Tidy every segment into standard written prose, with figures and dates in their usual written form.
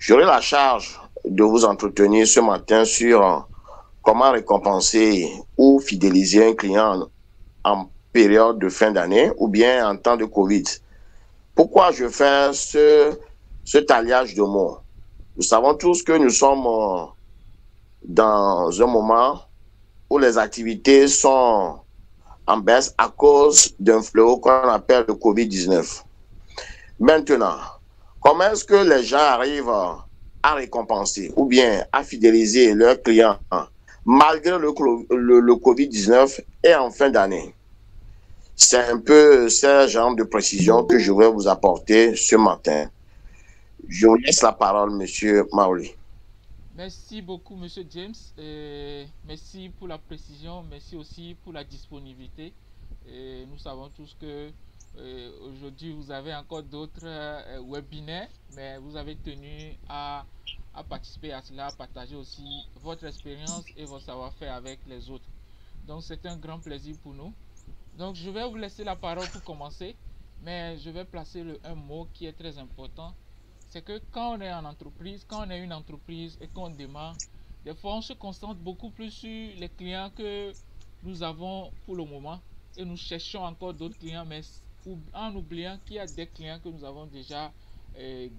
J'aurai la charge de vous entretenir ce matin sur comment récompenser ou fidéliser un client en période de fin d'année ou bien en temps de Covid. Pourquoi je fais cet alliage de mots? Nous savons tous que nous sommes dans un moment où les activités sont en baisse à cause d'un fléau qu'on appelle le Covid-19. Maintenant, comment est-ce que les gens arrivent à récompenser ou bien à fidéliser leurs clients malgré le Covid-19 et en fin d'année? C'est un peu ce genre de précision que je vais vous apporter ce matin. Je vous laisse la parole, Monsieur Maoli. Merci beaucoup, Monsieur James. Merci pour la précision. Merci aussi pour la disponibilité. Nous savons tous que aujourd'hui, vous avez encore d'autres webinaires, mais vous avez tenu à participer à cela, à partager aussi votre expérience et votre savoir-faire avec les autres. Donc, c'est un grand plaisir pour nous. Donc, je vais vous laisser la parole pour commencer, mais je vais placer un mot qui est très important. C'est que quand on est en entreprise, quand on est une entreprise et qu'on démarre, des fois on se concentre beaucoup plus sur les clients que nous avons pour le moment et nous cherchons encore d'autres clients, mais en oubliant qu'il y a des clients que nous avons déjà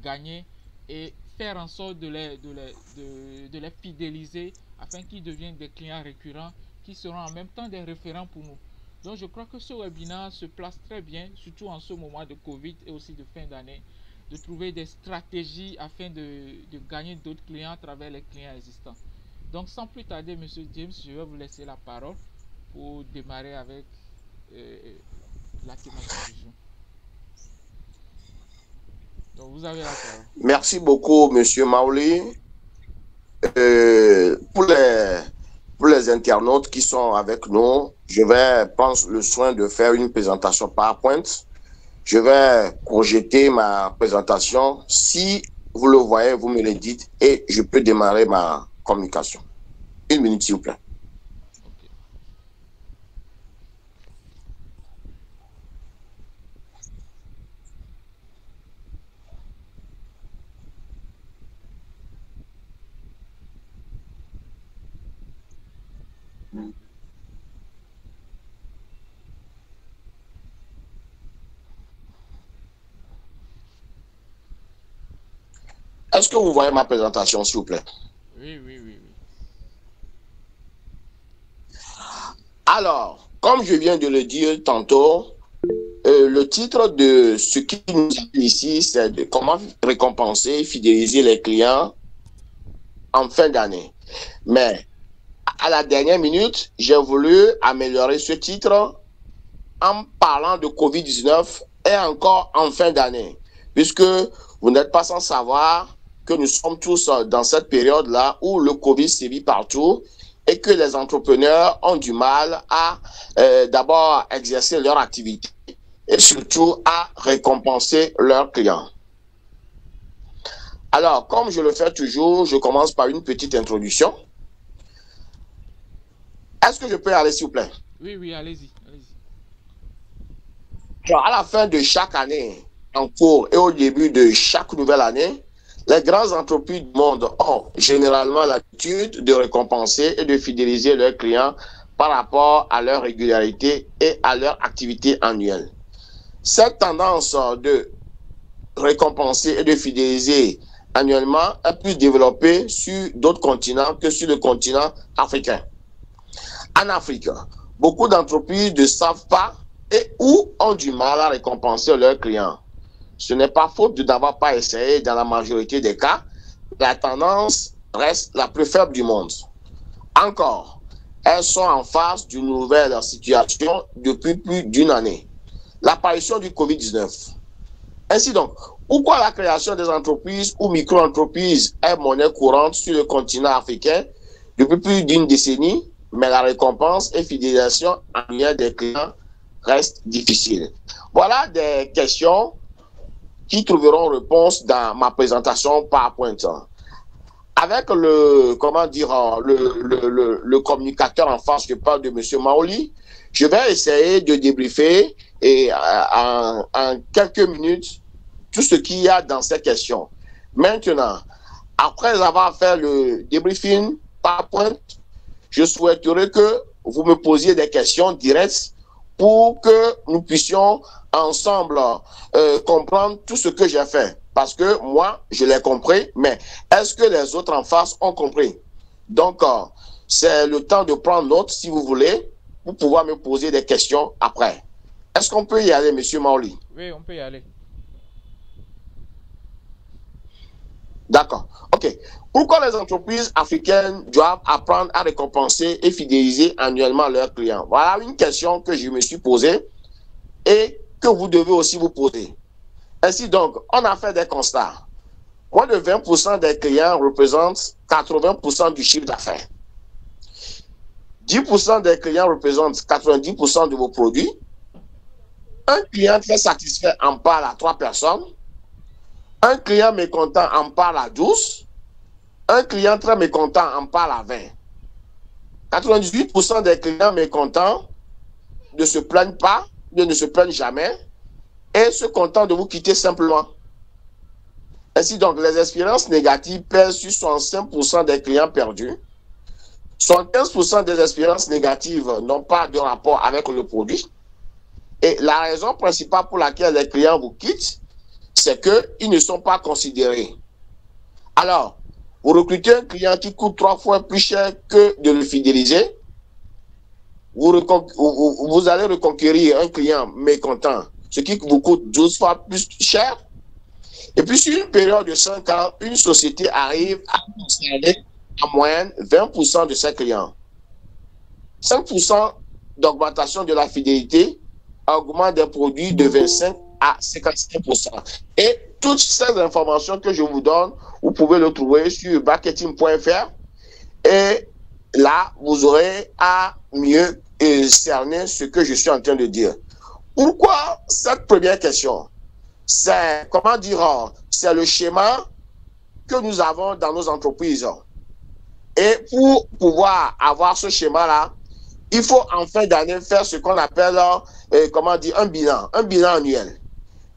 gagnés et faire en sorte de les fidéliser afin qu'ils deviennent des clients récurrents qui seront en même temps des référents pour nous. Donc je crois que ce webinaire se place très bien, surtout en ce moment de Covid et aussi de fin d'année, de trouver des stratégies afin de gagner d'autres clients à travers les clients existants. Donc sans plus tarder, Monsieur James, je vais vous laisser la parole pour démarrer avec la thématique du jour. Donc vous avez la parole. Merci beaucoup, Monsieur Maoli. Pour les internautes qui sont avec nous, je vais prendre le soin de faire une présentation PowerPoint. Je vais projeter ma présentation. Si vous le voyez, vous me le dites et je peux démarrer ma communication. Une minute, s'il vous plaît. Est-ce que vous voyez ma présentation, s'il vous plaît? Oui. Alors, comme je viens de le dire tantôt, le titre de ce qui nous appelle ici, c'est de comment récompenser et fidéliser les clients en fin d'année. Mais à la dernière minute, j'ai voulu améliorer ce titre en parlant de Covid-19 et encore en fin d'année, puisque vous n'êtes pas sans savoir que nous sommes tous dans cette période-là où le Covid sévit partout et que les entrepreneurs ont du mal à d'abord exercer leur activité et surtout à récompenser leurs clients. Alors, comme je le fais toujours, je commence par une petite introduction. Est-ce que je peux aller, s'il vous plaît? Oui, allez-y. Alors, à la fin de chaque année en cours et au début de chaque nouvelle année, les grandes entreprises du monde ont généralement l'habitude de récompenser et de fidéliser leurs clients par rapport à leur régularité et à leur activité annuelle. Cette tendance de récompenser et de fidéliser annuellement est plus développée sur d'autres continents que sur le continent africain. En Afrique, beaucoup d'entreprises ne savent pas et ou ont du mal à récompenser leurs clients. Ce n'est pas faute de n'avoir pas essayé dans la majorité des cas. La tendance reste la plus faible du monde. Encore, elles sont en face d'une nouvelle situation depuis plus d'une année. L'apparition du Covid-19. Ainsi donc, pourquoi la création des entreprises ou micro-entreprises est monnaie courante sur le continent africain depuis plus d'une décennie, mais la récompense et fidélisation annuelle des clients reste difficile. Voilà des questions qui trouveront réponse dans ma présentation PowerPoint. Avec le communicateur en face, je parle de M. Maoli, je vais essayer de débriefer et en quelques minutes tout ce qu'il y a dans ces questions. Maintenant, après avoir fait le débriefing PowerPoint, je souhaiterais que vous me posiez des questions directes pour que nous puissions ensemble comprendre tout ce que j'ai fait. Parce que moi, je l'ai compris, mais est-ce que les autres en face ont compris? Donc, c'est le temps de prendre note, si vous voulez, pour pouvoir me poser des questions après. Est-ce qu'on peut y aller, M. Maoli? Oui, on peut y aller. D'accord. OK. Pourquoi les entreprises africaines doivent apprendre à récompenser et fidéliser annuellement leurs clients? Voilà une question que je me suis posée et que vous devez aussi vous poser. Ainsi donc, on a fait des constats. Moins de 20% des clients représentent 80% du chiffre d'affaires. 10% des clients représentent 90% de vos produits. Un client très satisfait en parle à 3 personnes. Un client mécontent en parle à 12. Un client très mécontent en parle à 20. 98% des clients mécontents ne se plaignent pas, ne se plaignent jamais et se contentent de vous quitter simplement. Ainsi donc, les expériences négatives pèsent sur 65% des clients perdus. 75% des expériences négatives n'ont pas de rapport avec le produit. Et la raison principale pour laquelle les clients vous quittent, c'est qu'ils ne sont pas considérés. Alors, vous recrutez un client qui coûte 3 fois plus cher que de le fidéliser. Vous allez reconquérir un client mécontent, ce qui vous coûte 12 fois plus cher. Et puis, sur une période de 5 ans, une société arrive à conserver en moyenne 20% de ses clients. 5% d'augmentation de la fidélité augmente des produits de 25 à 55%. Et toutes ces informations que je vous donne, vous pouvez le trouver sur marketing.fr. Et là, vous aurez à mieux cerner ce que je suis en train de dire. Pourquoi cette première question? C'est, comment dire, c'est le schéma que nous avons dans nos entreprises. Et pour pouvoir avoir ce schéma-là, il faut en fin d'année faire ce qu'on appelle, comment dire, un bilan annuel.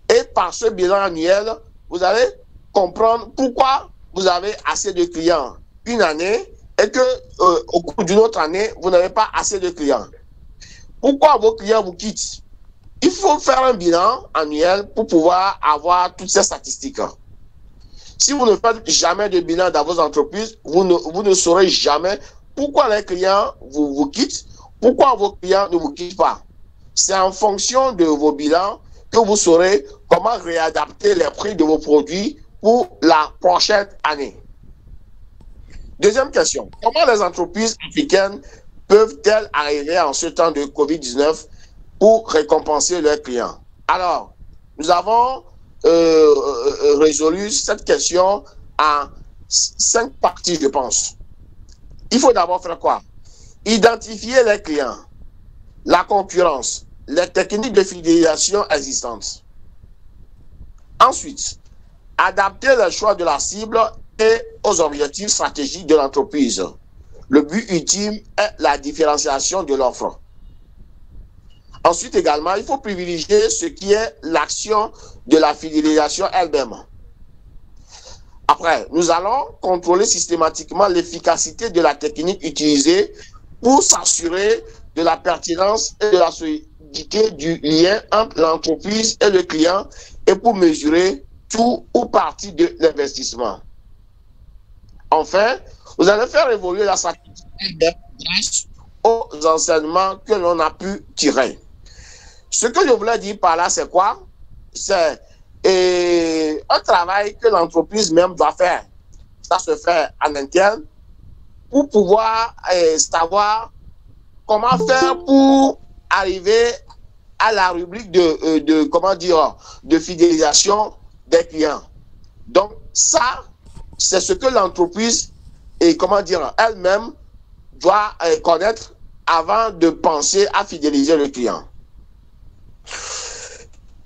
Et par ce bilan annuel, vous allez comprendre pourquoi vous avez assez de clients une année et que au cours d'une autre année, vous n'avez pas assez de clients. Pourquoi vos clients vous quittent? Il faut faire un bilan annuel pour pouvoir avoir toutes ces statistiques. Si vous ne faites jamais de bilan dans vos entreprises, vous ne saurez jamais pourquoi les clients vous quittent, pourquoi vos clients ne vous quittent pas. C'est en fonction de vos bilans que vous saurez comment réadapter les prix de vos produits pour la prochaine année. Deuxième question. Comment les entreprises africaines peuvent-elles arriver en ce temps de COVID-19 pour récompenser leurs clients? Alors, nous avons résolu cette question en 5 parties, je pense. Il faut d'abord faire quoi? Identifier les clients, la concurrence, les techniques de fidélisation existantes. Ensuite, adapter le choix de la cible et aux objectifs stratégiques de l'entreprise. Le but ultime est la différenciation de l'offre. Ensuite également, il faut privilégier ce qui est l'action de la fidélisation elle-même. Après, nous allons contrôler systématiquement l'efficacité de la technique utilisée pour s'assurer de la pertinence et de la solidité du lien entre l'entreprise et le client et pour mesurer tout ou partie de l'investissement. Enfin, vous allez faire évoluer la stratégie grâce aux enseignements que l'on a pu tirer. Ce que je voulais dire par là, c'est quoi? C'est un travail que l'entreprise même doit faire. Ça se fait en interne pour pouvoir savoir comment faire pour arriver à la rubrique comment dire, de fidélisation des clients. Donc, ça, c'est ce que l'entreprise, comment dire, elle-même doit connaître avant de penser à fidéliser le client.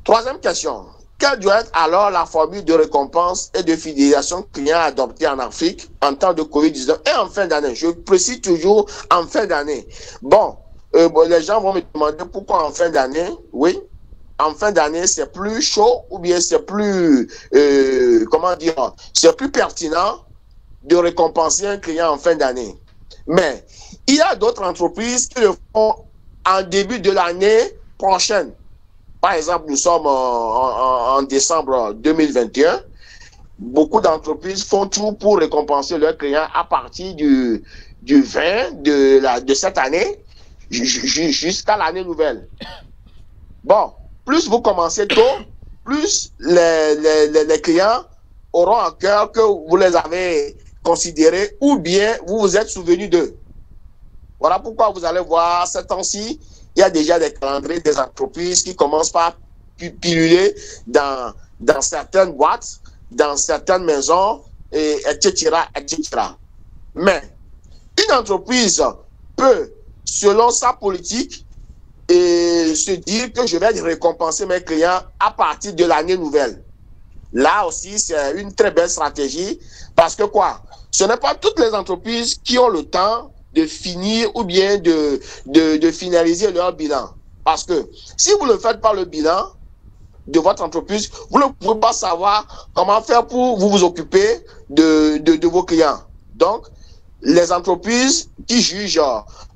Troisième question. Quelle doit être alors la formule de récompense et de fidélisation client adoptée en Afrique en temps de COVID-19 et en fin d'année? Je précise toujours en fin d'année. Bon, les gens vont me demander pourquoi en fin d'année. Oui, en fin d'année, c'est plus chaud ou bien c'est plus, comment dire, c'est plus pertinent de récompenser un client en fin d'année. Mais il y a d'autres entreprises qui le font en début de l'année prochaine. Par exemple, nous sommes en décembre 2021. Beaucoup d'entreprises font tout pour récompenser leurs clients à partir du 20 de cette année jusqu'à l'année nouvelle. Bon, plus vous commencez tôt, plus les clients auront à cœur que vous les avez considérés ou bien vous vous êtes souvenu d'eux. Voilà pourquoi vous allez voir, ces temps-ci, il y a déjà des calendriers des entreprises qui commencent par piluler dans certaines boîtes, dans certaines maisons, etc., etc. Mais une entreprise peut, selon sa politique, se dire que je vais récompenser mes clients à partir de l'année nouvelle. Là aussi, c'est une très belle stratégie parce que quoi? Ce n'est pas toutes les entreprises qui ont le temps de finir ou bien de finaliser leur bilan. Parce que si vous ne faites pas le bilan de votre entreprise, vous ne pouvez pas savoir comment faire pour vous occuper de vos clients. Donc, les entreprises qui jugent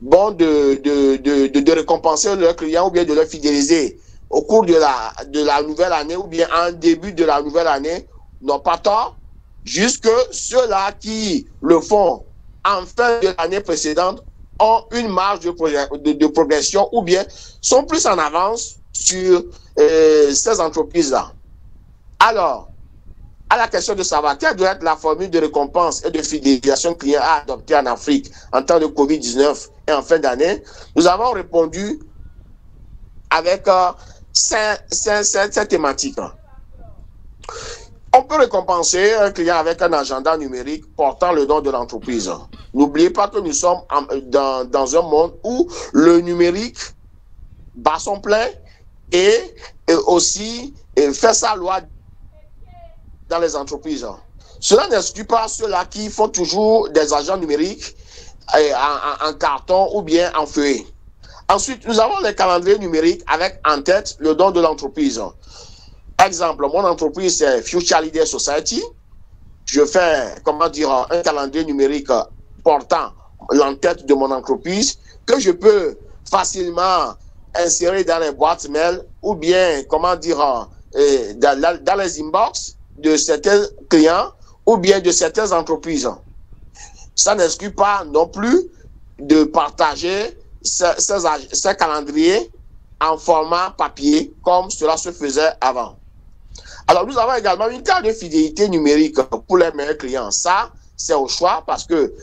bon de récompenser leurs clients ou bien de les fidéliser au cours de la nouvelle année ou bien en début de la nouvelle année n'ont pas tort, jusque ceux-là qui le font en fin de l'année précédente ont une marge de progression ou bien sont plus en avance sur ces entreprises-là. Alors, à la question de savoir quelle doit être la formule de récompense et de fidélisation client à adopter en Afrique en temps de Covid-19 et en fin d'année, nous avons répondu avec cette thématique. On peut récompenser un client avec un agenda numérique portant le nom de l'entreprise. N'oubliez pas que nous sommes dans un monde où le numérique bat son plein et aussi fait sa loi dans les entreprises. Cela n'exclut pas ceux-là qui font toujours des agents numériques en carton ou bien en feuillet. Ensuite, nous avons les calendriers numériques avec en tête le nom de l'entreprise. Par exemple, mon entreprise, c'est Future Leader Society. Je fais, un calendrier numérique portant l'entête de mon entreprise que je peux facilement insérer dans les boîtes mail ou bien, dans les inbox de certains clients ou bien de certaines entreprises. Ça n'exclut pas non plus de partager ces calendriers en format papier comme cela se faisait avant. Alors, nous avons également une carte de fidélité numérique pour les meilleurs clients. Ça, c'est au choix parce que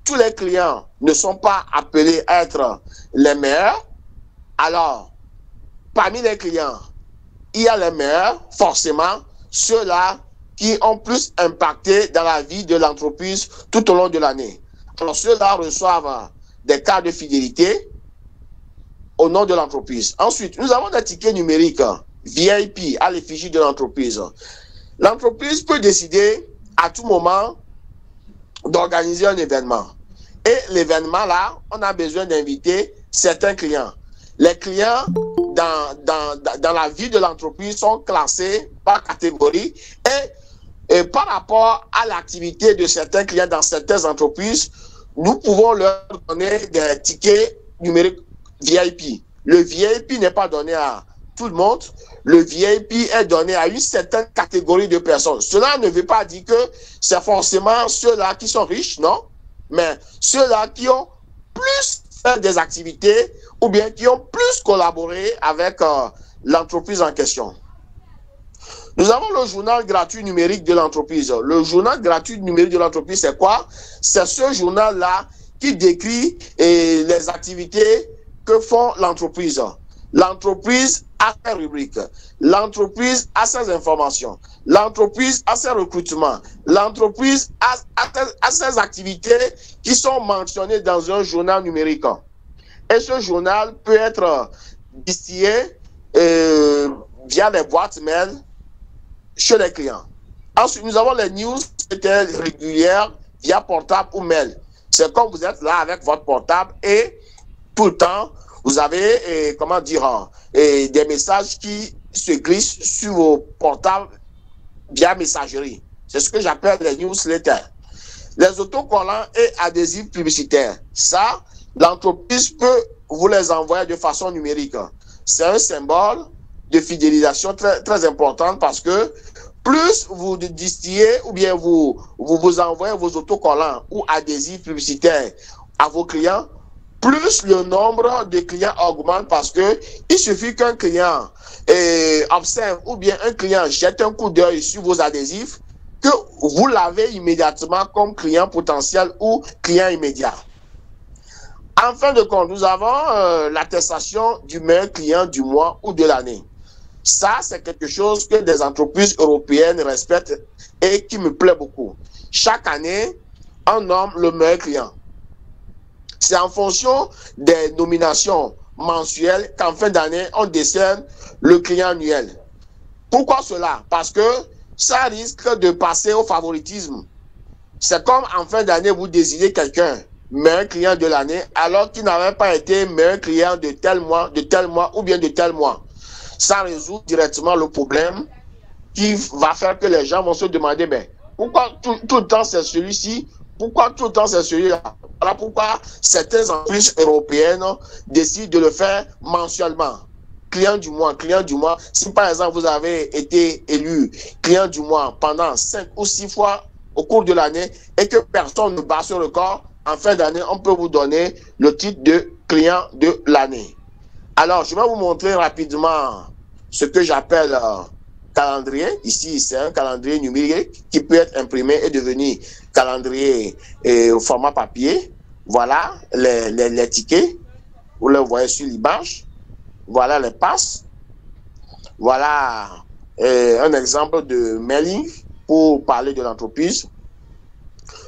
tous les clients ne sont pas appelés à être les meilleurs. Alors, parmi les clients, il y a les meilleurs, forcément, ceux-là qui ont plus impacté dans la vie de l'entreprise tout au long de l'année. Alors, ceux-là reçoivent des cartes de fidélité au nom de l'entreprise. Ensuite, nous avons des tickets numériques VIP à l'effigie de l'entreprise. L'entreprise peut décider à tout moment d'organiser un événement. Et l'événement là, on a besoin d'inviter certains clients. Les clients dans la vie de l'entreprise sont classés par catégorie et par rapport à l'activité de certains clients dans certaines entreprises, nous pouvons leur donner des tickets numériques VIP. Le VIP n'est pas donné à tout le monde. Le VIP est donné à une certaine catégorie de personnes. Cela ne veut pas dire que c'est forcément ceux-là qui sont riches, non? Mais ceux-là qui ont plus fait des activités ou bien qui ont plus collaboré avec l'entreprise en question. Nous avons le journal gratuit numérique de l'entreprise. Le journal gratuit numérique de l'entreprise, c'est quoi? C'est ce journal-là qui décrit les activités que font l'entreprise. L'entreprise a ses rubriques, l'entreprise a ses informations, l'entreprise a ses recrutements, l'entreprise a ses activités qui sont mentionnées dans un journal numérique. Et ce journal peut être distillé via les boîtes mail chez les clients. Ensuite, nous avons les news régulières via portable ou mail. C'est comme vous êtes là avec votre portable et tout le temps, vous avez, des messages qui se glissent sur vos portables via messagerie. C'est ce que j'appelle les newsletters. les autocollants et adhésifs publicitaires. Ça, l'entreprise peut vous les envoyer de façon numérique. C'est un symbole de fidélisation très, très important parce que plus vous distillez ou bien vous envoyez vos autocollants ou adhésifs publicitaires à vos clients, plus le nombre de clients augmente parce que il suffit qu'un client observe ou bien un client jette un coup d'œil sur vos adhésifs que vous l'avez immédiatement comme client potentiel ou client immédiat. En fin de compte, nous avons l'attestation du meilleur client du mois ou de l'année. Ça, c'est quelque chose que des entreprises européennes respectent et qui me plaît beaucoup. Chaque année, on nomme le meilleur client. C'est en fonction des nominations mensuelles qu'en fin d'année, on décerne le client annuel. Pourquoi cela? Parce que ça risque de passer au favoritisme. C'est comme en fin d'année, vous désignez quelqu'un, meilleur client de l'année, alors qu'il n'avait pas été meilleur client de tel mois ou bien de tel mois. Ça résout directement le problème qui va faire que les gens vont se demander, mais pourquoi tout le temps c'est celui-ci? Pourquoi tout le temps c'est celui-là? Voilà pourquoi certaines entreprises européennes décident de le faire mensuellement. Client du mois, client du mois. Si par exemple vous avez été élu client du mois pendant 5 ou 6 fois au cours de l'année et que personne ne bat ce record, en fin d'année, on peut vous donner le titre de client de l'année. Alors, je vais vous montrer rapidement ce que j'appelle calendrier. Ici, c'est un calendrier numérique qui peut être imprimé et devenir calendrier au format papier. Voilà les tickets. Vous le voyez sur l'image. Voilà les passes. Voilà un exemple de mailing pour parler de l'entreprise.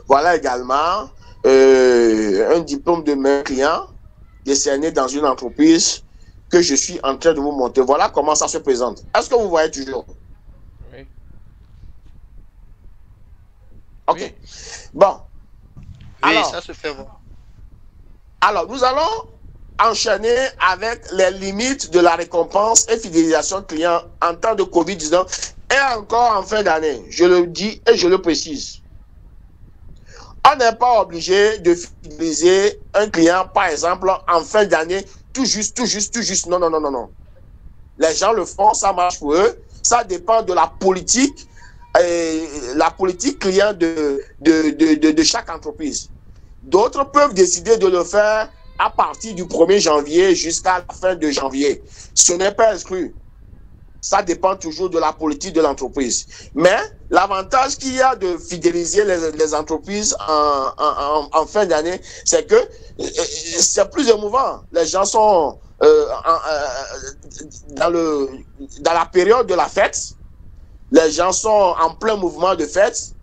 Voilà également un diplôme de meilleur client décerné dans une entreprise que je suis en train de vous montrer. Voilà comment ça se présente. Est-ce que vous voyez toujours? Oui. Ok. Oui. Bon. Oui, alors, ça se fait voir. Alors, nous allons enchaîner avec les limites de la récompense et fidélisation client en temps de Covid-19 et encore en fin d'année. Je le dis et je le précise. On n'est pas obligé de fidéliser un client, par exemple, en fin d'année, tout juste. Non, non, non, non, non. Les gens le font, ça marche pour eux. Ça dépend de la politique client de chaque entreprise. D'autres peuvent décider de le faire à partir du 1er janvier jusqu'à la fin de janvier. Ce n'est pas exclu. Ça dépend toujours de la politique de l'entreprise. Mais l'avantage qu'il y a de fidéliser les entreprises en fin d'année, c'est que c'est plus émouvant. Les gens sont dans la période de la fête. Les gens sont en plein mouvement de fête.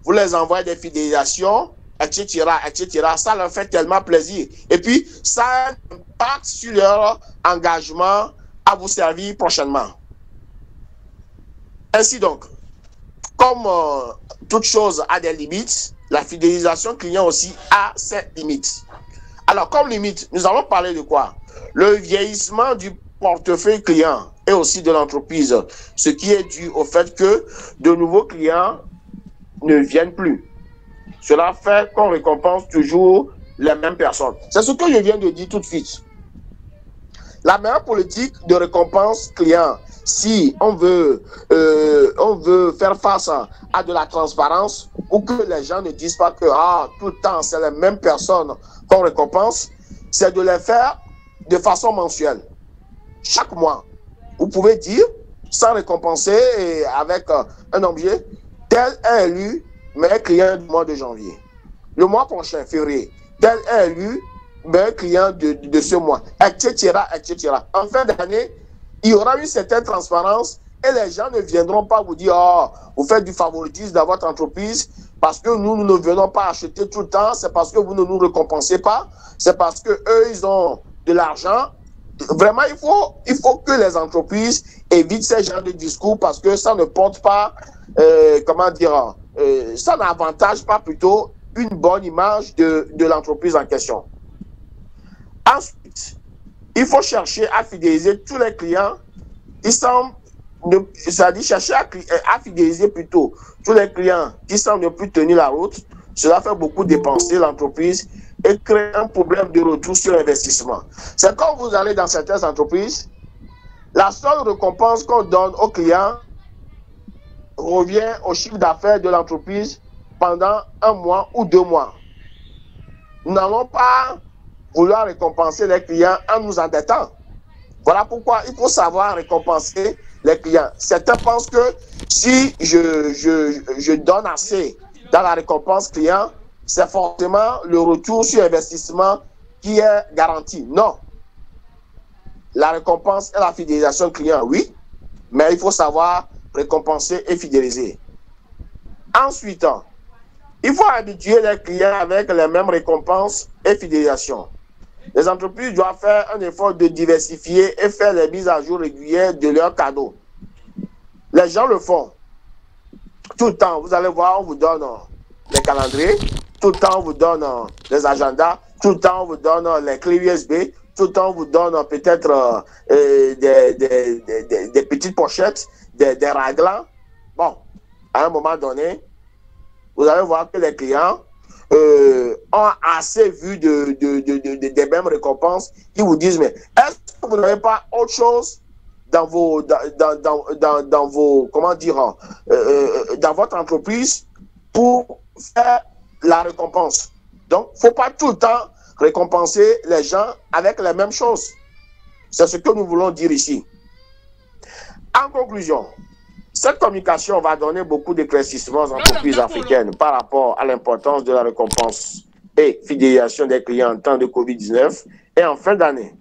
Vous les envoyez des fidélisations, etc., etc. Ça leur fait tellement plaisir. Et puis, ça a un impact sur leur engagement à vous servir prochainement. Ainsi donc, comme toute chose a des limites, la fidélisation client aussi a ses limites. Alors, comme limite, nous allons parler de quoi? Le vieillissement du portefeuille client et aussi de l'entreprise, ce qui est dû au fait que de nouveaux clients ne viennent plus. Cela fait qu'on récompense toujours les mêmes personnes. C'est ce que je viens de dire tout de suite. La meilleure politique de récompense client, si on veut faire face à de la transparence ou que les gens ne disent pas que tout le temps c'est les mêmes personnes qu'on récompense, c'est de les faire de façon mensuelle. Chaque mois, vous pouvez dire, sans récompenser et avec un objet, tel est élu meilleur client du mois de janvier. Le mois prochain, février, tel est élu meilleur client de ce mois, etc., etc. En fin d'année, il y aura une certaine transparence et les gens ne viendront pas vous dire vous faites du favoritisme dans votre entreprise parce que nous ne venons pas acheter tout le temps, c'est parce que vous ne nous récompensez pas, c'est parce que eux ils ont de l'argent. Vraiment, il faut que les entreprises évitent ce genre de discours parce que ça ne porte pas, ça n'avantage pas plutôt une bonne image de l'entreprise en question. Ensuite, il faut chercher à fidéliser tous les clients. C'est-à-dire chercher à fidéliser plutôt tous les clients qui semblent ne plus tenir la route, Cela fait beaucoup dépenser l'entreprise et crée un problème de retour sur investissement. C'est quand vous allez dans certaines entreprises, la seule récompense qu'on donne aux clients revient au chiffre d'affaires de l'entreprise pendant 1 mois ou 2 mois. Nous n'allons pas vouloir récompenser les clients en nous endettant. Voilà pourquoi il faut savoir récompenser les clients. Certains pensent que si je donne assez dans la récompense client, c'est forcément le retour sur investissement qui est garanti. Non. La récompense et la fidélisation client, oui, mais il faut savoir récompenser et fidéliser. Ensuite, il faut habituer les clients avec les mêmes récompenses et fidélisation. Les entreprises doivent faire un effort de diversifier et faire les mises à jour régulières de leurs cadeaux. Les gens le font. Tout le temps, vous allez voir, on vous donne les calendriers, tout le temps, on vous donne les agendas, tout le temps, on vous donne les clés USB, tout le temps, on vous donne peut-être des petites pochettes, des raglans. Bon, à un moment donné, vous allez voir que les clients ont assez vu des mêmes récompenses. Ils vous disent, mais est-ce que vous n'avez pas autre chose dans vos, dans vos comment dire, dans votre entreprise pour faire la récompense? Donc, il ne faut pas tout le temps récompenser les gens avec les mêmes choses. C'est ce que nous voulons dire ici. En conclusion, cette communication va donner beaucoup d'éclaircissements aux entreprises africaines par rapport à l'importance de la récompense et fidélisation des clients en temps de Covid-19 et en fin d'année.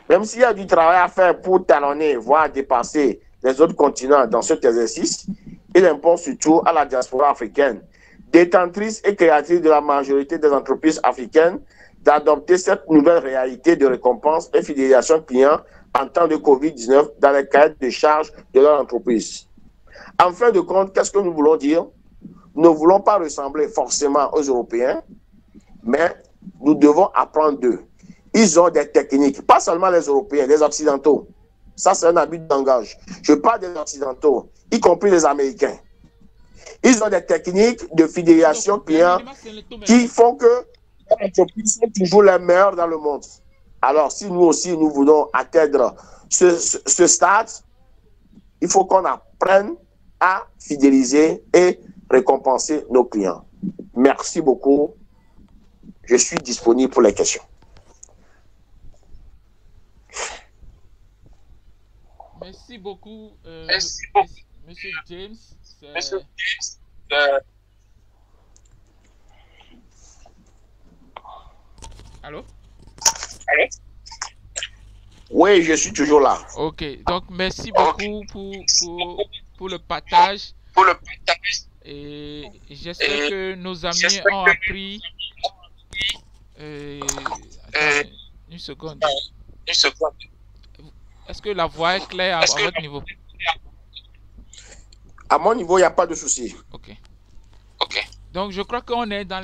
Même s'il y a du travail à faire pour talonner, voire dépasser les autres continents dans cet exercice, il importe surtout à la diaspora africaine, détentrice et créatrice de la majorité des entreprises africaines, d'adopter cette nouvelle réalité de récompense et fidélisation client en temps de Covid-19 dans les cahiers de charges de leur entreprise. En fin de compte, qu'est-ce que nous voulons dire? Nous ne voulons pas ressembler forcément aux Européens, mais nous devons apprendre d'eux. Ils ont des techniques, pas seulement les Européens, les Occidentaux. Ça, c'est un abus de langage. Je parle des Occidentaux, y compris les Américains. Ils ont des techniques de fidélisation client qui font que les entreprises sont toujours les meilleures dans le monde. Alors, si nous aussi, nous voulons atteindre ce stade, il faut qu'on apprenne à fidéliser et récompenser nos clients. Merci beaucoup. Je suis disponible pour les questions. Merci beaucoup, Monsieur James. Allô? Oui, je suis toujours là. Ok, donc merci beaucoup pour le partage. Et j'espère que nos amis ont appris. Attends, une seconde. Est-ce que la voix est claire à votre niveau? À mon niveau, il n'y a pas de souci. Ok. Donc, je crois qu'on est dans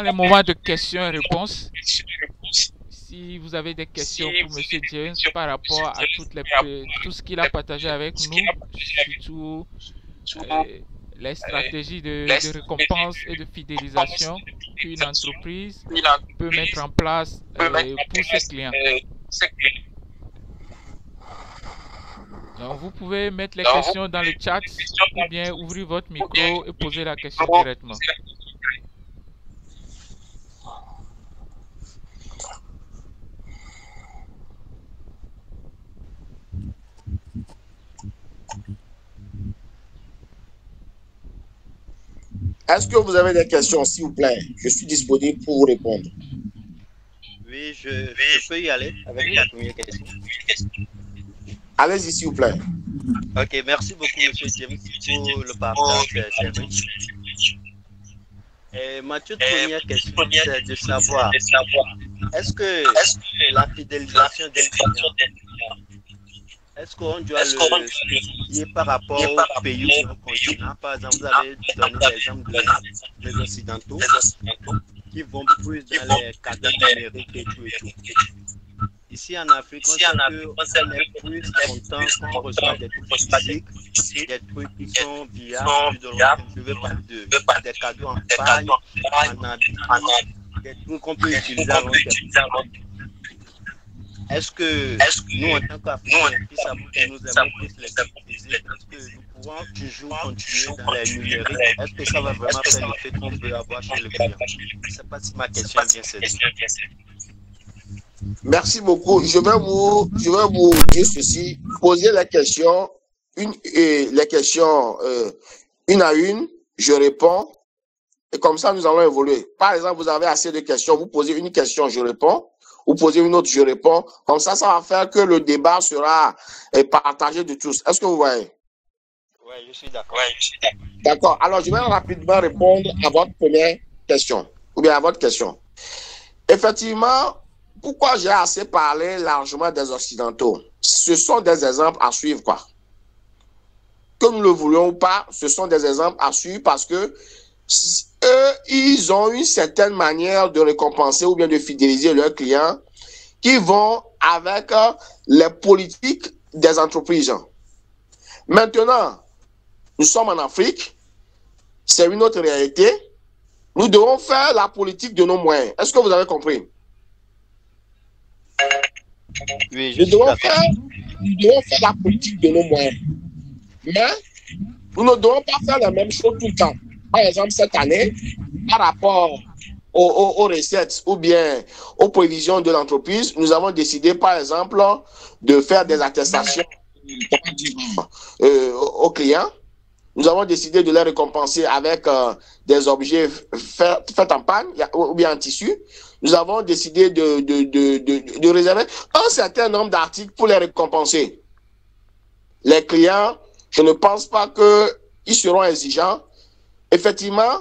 les moments de questions et réponses. Si vous avez des questions pour M. James par rapport à tout ce qu'il a partagé avec nous, surtout les stratégies de récompense et de fidélisation qu'une entreprise peut mettre en place pour ses clients. Donc, vous pouvez mettre les questions dans le chat ou bien ouvrir votre micro et poser la question directement. Est-ce que vous avez des questions, s'il vous plaît? Je suis disponible pour vous répondre. Oui, je peux y aller avec la première question. Allez-y, s'il vous plaît. Ok, merci beaucoup, M. James, pour le partage, c'est riche. Et ma toute première question, c'est de savoir, est-ce que la fidélisation des clients, est-ce qu'on doit le spécifier par rapport au pays ou au continent? Par exemple, vous avez donné l'exemple des Occidentaux qui vont plus dans les cadeaux numériques et tout. ici en Afrique, on sait qu'on est plus content quand on reçoit des trucs physiques, des trucs qui sont via je veux pas des cadeaux en pagne, en habit, des trucs qu'on peut utiliser avant. Est-ce que nous, en tant qu'Africains, qui savons que nous aimons plus les utiliser, est-ce que nous pouvons toujours continuer dans les numériques? Est-ce que ça va vraiment faire l'effet qu'on veut avoir chez le client? Je ne sais pas si ma question est bien celle-ci. Merci beaucoup. Je vais vous dire ceci. Posez les questions, une à une. Je réponds. Et comme ça, nous allons évoluer. Par exemple, vous avez assez de questions. Vous posez une question, je réponds. Vous posez une autre, je réponds. Comme ça, ça va faire que le débat sera partagé de tous. Est-ce que vous voyez? Oui, je suis d'accord. D'accord. Alors, je vais rapidement répondre à votre première question, ou bien à votre question. Effectivement, pourquoi j'ai assez parlé largement des Occidentaux? Ce sont des exemples à suivre, quoi. Que nous le voulions ou pas, ce sont des exemples à suivre parce que eux, ils ont une certaine manière de récompenser ou bien de fidéliser leurs clients qui vont avec les politiques des entreprises. Maintenant, nous sommes en Afrique, c'est une autre réalité. Nous devons faire la politique de nos moyens. Est-ce que vous avez compris? Oui, nous devons faire la politique de nos moyens. Mais nous ne devons pas faire la même chose tout le temps. Par exemple, cette année, par rapport aux recettes ou bien aux prévisions de l'entreprise, nous avons décidé, par exemple, de faire des attestations aux clients. Nous avons décidé de les récompenser avec des objets faits en panne ou bien en tissu. Nous avons décidé de réserver un certain nombre d'articles pour les récompenser. Les clients, je ne pense pas qu'ils seront exigeants. Effectivement,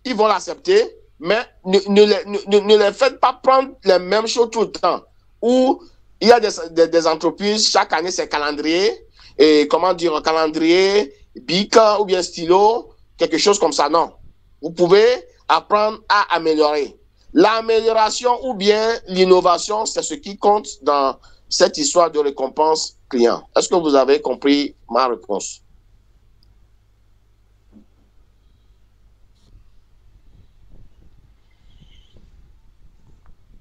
ils vont l'accepter, mais ne les faites pas prendre les mêmes choses tout le temps. Où il y a des entreprises, chaque année, c'est calendrier, et comment dire, un calendrier, bic ou bien stylo, quelque chose comme ça. Non. Vous pouvez apprendre à améliorer. L'amélioration ou bien l'innovation, c'est ce qui compte dans cette histoire de récompense client. Est-ce que vous avez compris ma réponse?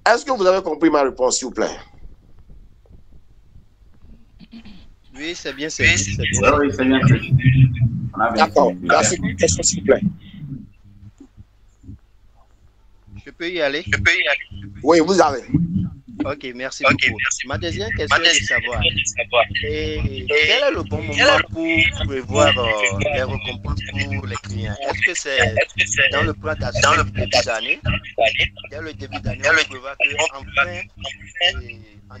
Est-ce que vous avez compris ma réponse, s'il vous plaît? Oui, c'est bien. Oui, c'est bien. D'accord. Merci. Question, s'il vous plaît. Je peux y aller? Oui, vous allez. Ok, merci beaucoup. Ma deuxième question est de savoir, quel est le bon moment pour prévoir les récompenses pour les clients? Est-ce que c'est dans le plan d'action du début d'année? Dès le début d'année, on prévoit qu'en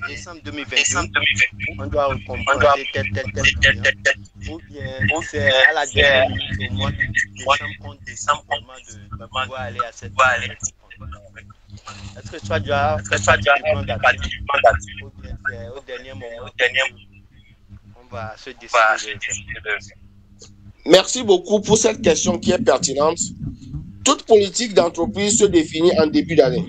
décembre 2022, on doit récompenser tel client. Ou bien c'est à la dernière minute, au mois de décembre, qu'on décide vraiment de pouvoir aller à cette récompense. Est-ce que tu as déjà au dernier moment, on va se décider? Merci beaucoup pour cette question qui est pertinente. Toute politique d'entreprise se définit en début d'année.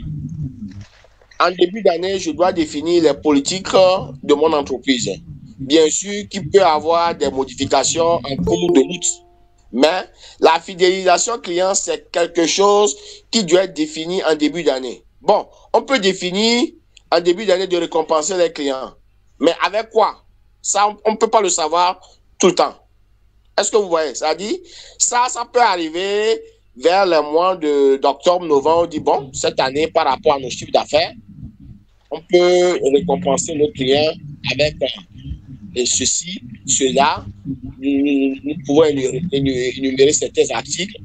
En début d'année, je dois définir les politiques de mon entreprise. Bien sûr qu'il peut y avoir des modifications en cours de route. Mais la fidélisation client, c'est quelque chose qui doit être défini en début d'année. Bon, on peut définir en début d'année de récompenser les clients. Mais avec quoi? Ça, on ne peut pas le savoir tout le temps. Est-ce que vous voyez? C'est-à-dire, ça peut arriver vers les mois d'octobre, novembre. On dit, bon, cette année, par rapport à nos chiffres d'affaires, on peut récompenser nos clients avec ceci, cela. Nous pouvons énumérer certains articles.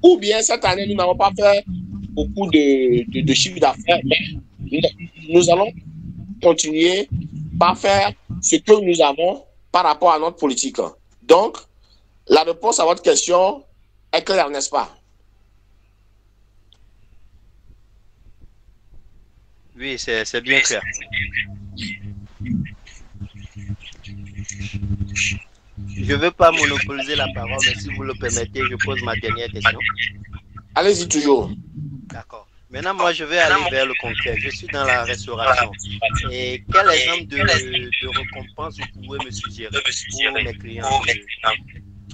Ou bien, cette année, nous n'avons pas fait beaucoup de chiffres d'affaires, mais nous allons continuer par faire ce que nous avons par rapport à notre politique. Donc, la réponse à votre question est claire, n'est-ce pas? Oui, c'est bien clair. Je ne veux pas monopoliser la parole, mais si vous le permettez, je pose ma dernière question. Allez-y toujours. D'accord. Maintenant, moi, je vais aller vers le concret. Je suis dans la restauration. Et quel exemple de récompense vous pouvez me suggérer pour mes clients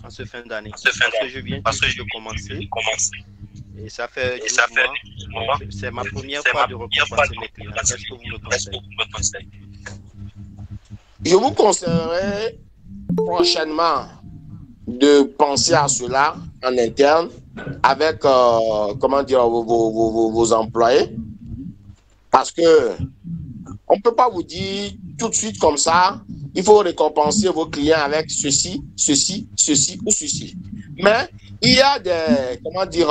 en ce fin d'année? Parce que je viens tout juste de commencer. Et ça fait 12 mois. C'est ma première fois de récompenser mes clients. Qu'est-ce que vous me conseillez? Je vous conseillerais prochainement de penser à cela en interne avec comment dire, vos employés, parce que on ne peut pas vous dire tout de suite comme ça, il faut récompenser vos clients avec ceci, ceci, ceci ou ceci. Mais il y a des, comment dire,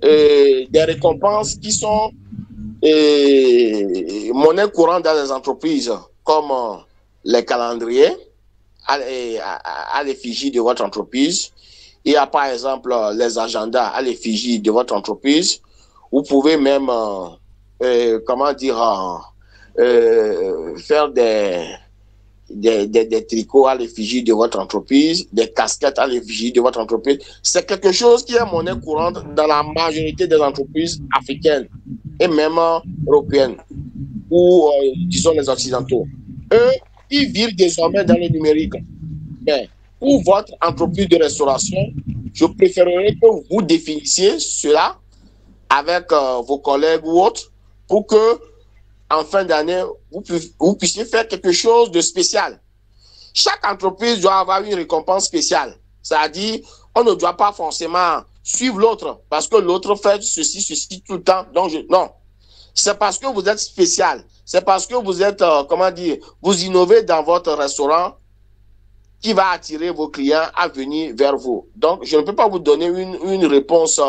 des récompenses qui sont monnaie courante dans les entreprises, comme les calendriers à l'effigie de votre entreprise. Il y a par exemple les agendas à l'effigie de votre entreprise. Vous pouvez même, comment dire, faire des tricots à l'effigie de votre entreprise, des casquettes à l'effigie de votre entreprise. C'est quelque chose qui est monnaie courante dans la majorité des entreprises africaines et même européennes, ou disons les occidentaux. Eux, ils vivent désormais dans le numérique. Mais pour votre entreprise de restauration, je préférerais que vous définissiez cela avec vos collègues ou autres pour que en fin d'année, vous puissiez faire quelque chose de spécial. Chaque entreprise doit avoir une récompense spéciale. C'est-à-dire, on ne doit pas forcément suivre l'autre parce que l'autre fait ceci, ceci tout le temps. Donc, non. C'est parce que vous êtes spécial. C'est parce que vous êtes, comment dire, vous innovez dans votre restaurant qui va attirer vos clients à venir vers vous. Donc, je ne peux pas vous donner une réponse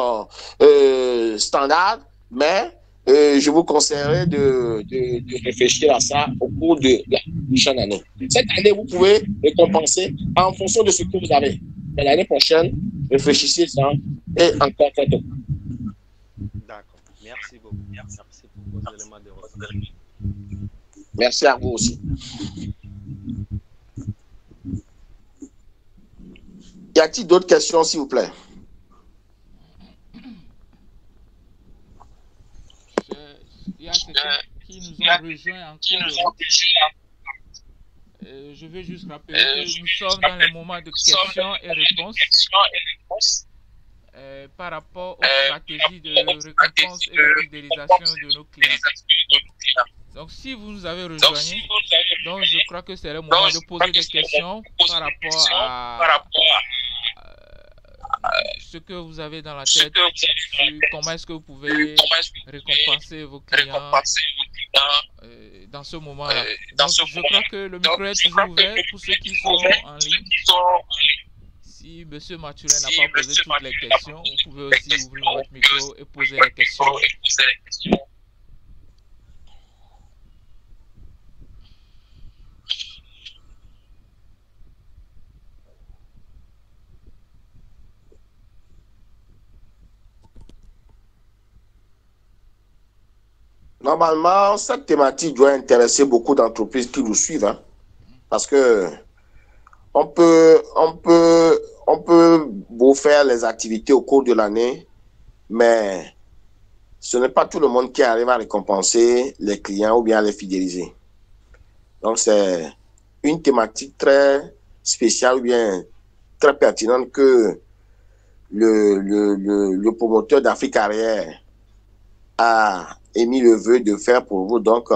standard, mais je vous conseillerais de réfléchir à ça au cours de la prochaine année. Cette année, vous pouvez récompenser en fonction de ce que vous avez. Mais l'année prochaine, réfléchissez ça et encore faites. D'accord. Merci beaucoup. Merci pour vos éléments de réponse. Merci à vous aussi. Y a-t-il d'autres questions, s'il vous plaît? Il y a quelqu'un qui nous ont rejoint en cours. Je veux juste rappeler que nous sommes dans le moment de questions et réponses par rapport aux stratégies de récompense et de fidélisation de nos clients. Donc, si vous nous avez rejoints, donc je crois que c'est le moment de poser des questions par rapport à ce que vous avez dans la tête, sur comment est-ce que vous pouvez récompenser vos clients dans ce moment-là. Donc, je crois que le micro est toujours ouvert pour ceux qui sont en ligne. Si M. Mathurin n'a pas posé toutes les questions, vous pouvez aussi ouvrir votre micro et poser les questions. Normalement, cette thématique doit intéresser beaucoup d'entreprises qui nous suivent, hein, parce que on peut vous faire les activités au cours de l'année, mais ce n'est pas tout le monde qui arrive à récompenser les clients ou bien à les fidéliser. Donc, c'est une thématique très spéciale ou bien très pertinente que le promoteur d'Afrique Arrière a émis le vœu de faire pour vous. Donc,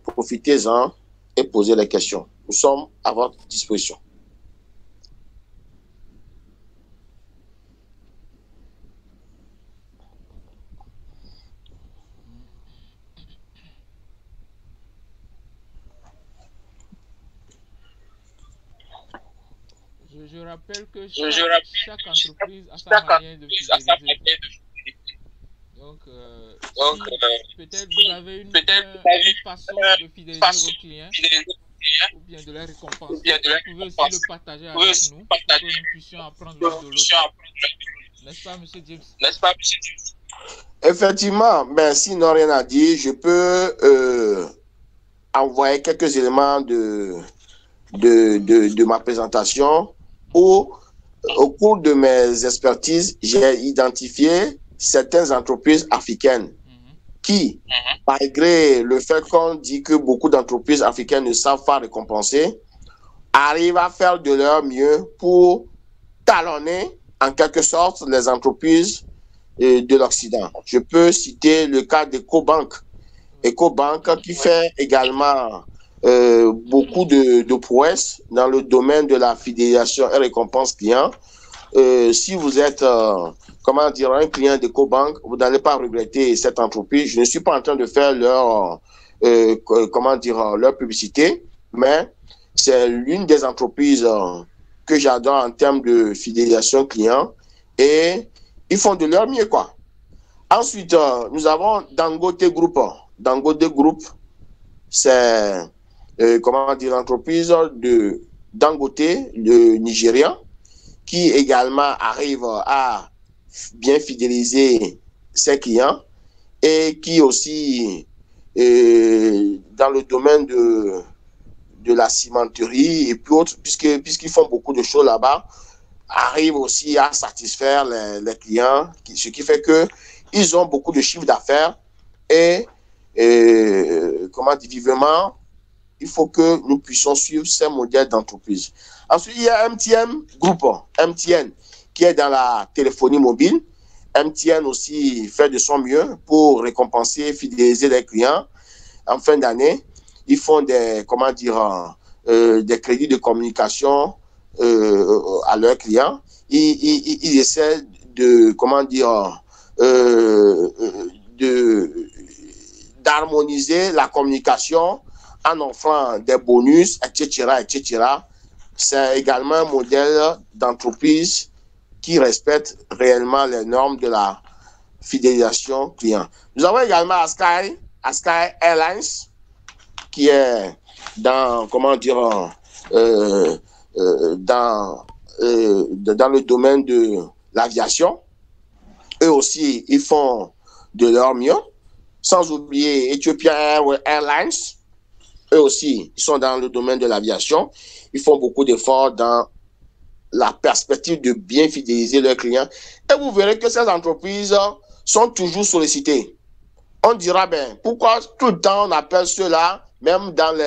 profitez-en et posez les questions. Nous sommes à votre disposition. Je rappelle que chaque entreprise a sa manière de fidéliser. Donc, peut-être vous avez une façon de fidéliser vos clients ou bien de les récompenser. Vous pouvez aussi le partager avec nous pour que nous puissions apprendre l'un de l'autre. N'est-ce pas, M. James? Effectivement, ben, s'ils n'ont rien à dire, je peux envoyer quelques éléments de ma présentation où, au cours de mes expertises, j'ai identifié certaines entreprises africaines qui, malgré le fait qu'on dit que beaucoup d'entreprises africaines ne savent pas récompenser, arrivent à faire de leur mieux pour talonner en quelque sorte les entreprises de l'Occident. Je peux citer le cas d'EcoBank. EcoBank qui fait également beaucoup de prouesses dans le domaine de la fidélisation et récompense client. Si vous êtes comment dire, un client d'EcoBank, vous n'allez pas regretter cette entreprise. Je ne suis pas en train de faire leur comment dire, leur publicité, mais c'est l'une des entreprises que j'adore en termes de fidélisation client et ils font de leur mieux, quoi. Ensuite, nous avons Dangote Group. Dangote Group, c'est comment dire, l'entreprise de Dangote, le Nigérian, qui également arrive à bien fidéliser ses clients et qui aussi, dans le domaine de la cimenterie et puis autres, puisqu'ils font beaucoup de choses là-bas, arrivent aussi à satisfaire les clients, ce qui fait qu'ils ont beaucoup de chiffres d'affaires et comment dire, vivement, il faut que nous puissions suivre ces modèles d'entreprise. Ensuite, il y a MTN Group, MTN, qui est dans la téléphonie mobile. MTN aussi fait de son mieux pour récompenser et fidéliser les clients. En fin d'année, ils font des, comment dire, des crédits de communication à leurs clients. Ils essaient de, comment dire, d'harmoniser la communication en offrant des bonus, etc., etc. C'est également un modèle d'entreprise qui respecte réellement les normes de la fidélisation client. Nous avons également Askai Airlines, qui est dans, comment dire, dans le domaine de l'aviation. Eux aussi, ils font de leur mieux. Sans oublier Ethiopian Airlines. Eux aussi, ils sont dans le domaine de l'aviation. Ils font beaucoup d'efforts dans la perspective de bien fidéliser leurs clients. Et vous verrez que ces entreprises sont toujours sollicitées. On dira, ben, pourquoi tout le temps on appelle ceux-là, même dans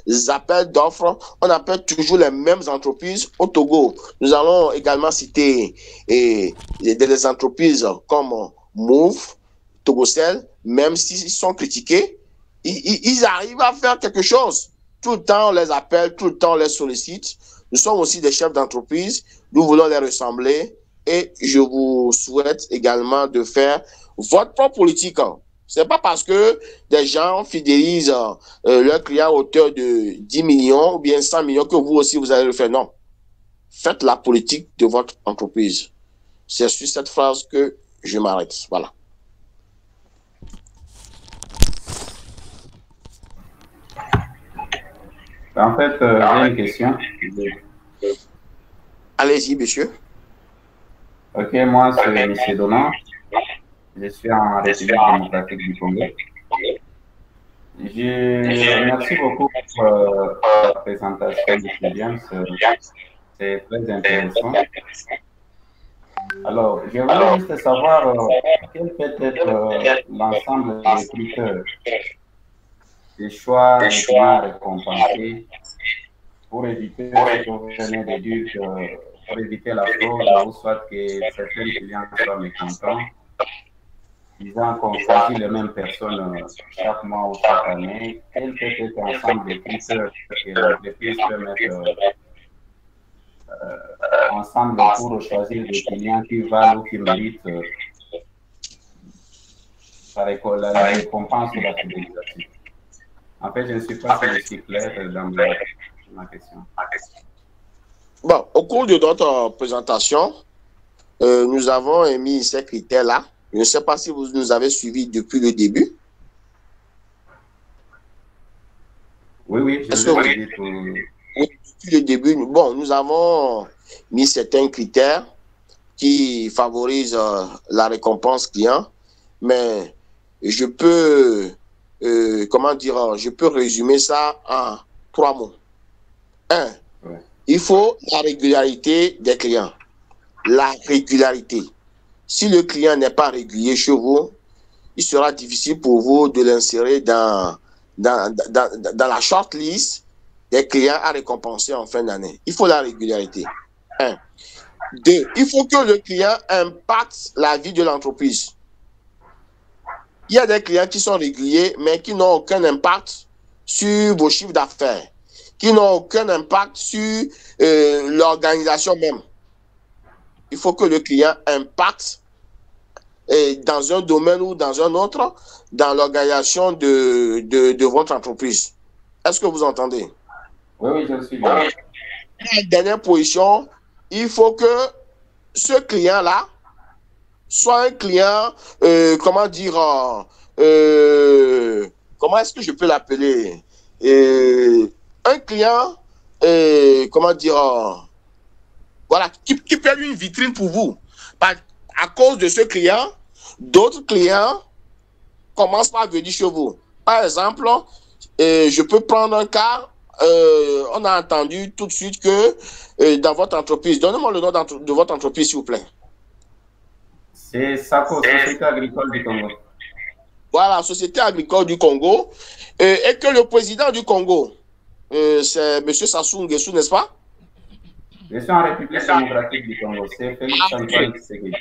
les appels d'offres, on appelle toujours les mêmes entreprises au Togo. Nous allons également citer des entreprises comme Move, Togocel, même s'ils sont critiqués, ils arrivent à faire quelque chose. Tout le temps, on les appelle, tout le temps, on les sollicite. Nous sommes aussi des chefs d'entreprise. Nous voulons les ressembler. Et je vous souhaite également de faire votre propre politique. Ce n'est pas parce que des gens fidélisent leurs clients à hauteur de 10 millions ou bien 100 millions que vous aussi, vous allez le faire. Non. Faites la politique de votre entreprise. C'est sur cette phrase que je m'arrête. Voilà. En fait, j'ai une question. Allez-y, monsieur. Ok, moi, c'est M. Donald. Je suis en République démocratique du Congo. Merci beaucoup pour la présentation de ce James. C'est très intéressant. Alors, je voulais juste savoir quel peut être l'ensemble des critères des choix des clients récompensés pour éviter ce que vous venez de dire, pour éviter la fraude ou soit que certains clients soient mécontents, disant qu'on choisit les mêmes personnes chaque mois ou chaque année. Quel peut être l'ensemble des critères que l'entreprise peut mettre ensemble pour choisir des clients qui valent ou qui méritent la récompense ou la fidélisation? En fait, je ne suis pas si clair dans ma question. Bon, au cours de notre présentation, nous avons émis ces critères-là. Je ne sais pas si vous nous avez suivis depuis le début. Oui, je l'ai dit. Oui, depuis le début, bon, nous avons mis certains critères qui favorisent la récompense client, mais je peux, comment dire, je peux résumer ça en 3 mots. 1, il faut la régularité des clients. La régularité. si le client n'est pas régulier chez vous, il sera difficile pour vous de l'insérer dans la shortlist des clients à récompenser en fin d'année. Il faut la régularité. 1. 2. Il faut que le client impacte la vie de l'entreprise. Il y a des clients qui sont réguliers, mais qui n'ont aucun impact sur vos chiffres d'affaires, qui n'ont aucun impact sur l'organisation même. Il faut que le client impacte dans un domaine ou dans un autre, dans l'organisation de votre entreprise. Est-ce que vous entendez? Oui, je suis bien. La dernière position, il faut que ce client-là soit un client, comment dire, comment est-ce que je peux l'appeler? Un client, comment dire, voilà, qui peut être une vitrine pour vous. À cause de ce client, d'autres clients commencent par venir chez vous. Par exemple, je peux prendre un cas, on a entendu tout de suite que dans votre entreprise, donnez-moi le nom de votre entreprise, s'il vous plaît. C'est SACO, Société Agricole du Congo. Voilà, Société Agricole du Congo. Et que le président du Congo, c'est M. Sassou Nguesso, n'est-ce pas? Je suis en République démocratique du Congo. C'est Félix Antoine Tshisekedi.